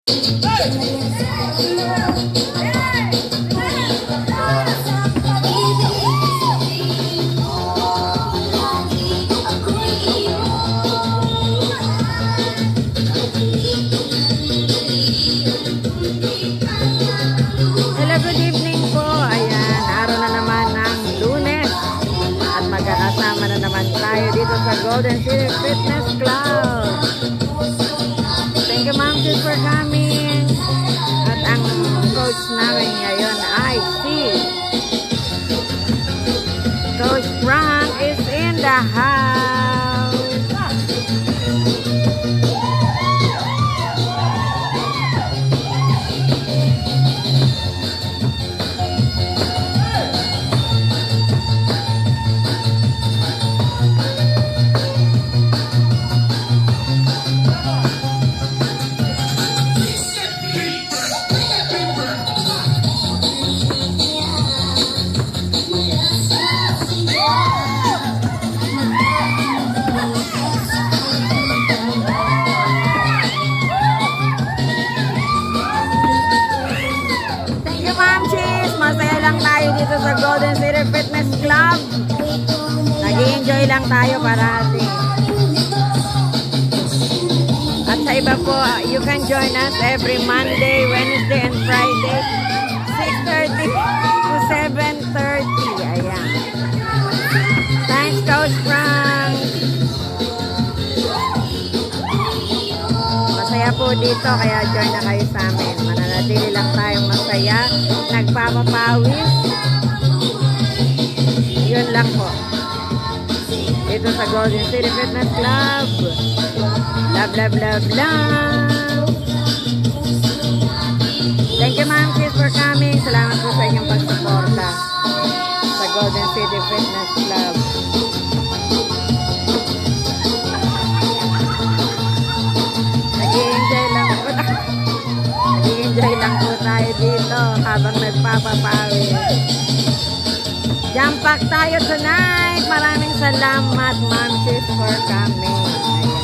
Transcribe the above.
good evening po. Ayan, araw na naman ng Lunes at magkakasama na naman tayo dito sa Golden City Fitness Club. Thank you, Ma'am, for coming. At ang coach namin ngayon ay si Coach Frank is in the house. Masaya lang tayo dito sa Golden City Fitness Club. Nag-i-enjoy lang tayo parati. At sa iba po, you can join us every Monday, Wednesday, and Friday, 6:30 to 7:30. Ayan. Thanks, Coach Frank. Masaya po dito, kaya join na kayo sa amin. Mananatili lang tayong masaya, nagpapapawis. Yun lang po. Dito sa Golden City Fitness Club. Love, love, love, love. Thank you, Ma'am, for coming. Salamat po sa inyong pagsuporta sa Golden City Fitness Club. Nag-i-enjoy lang po tayo dito habang nagpapapawis. Jump pack tayo tonight. Maraming salamat, Ma'am, for coming.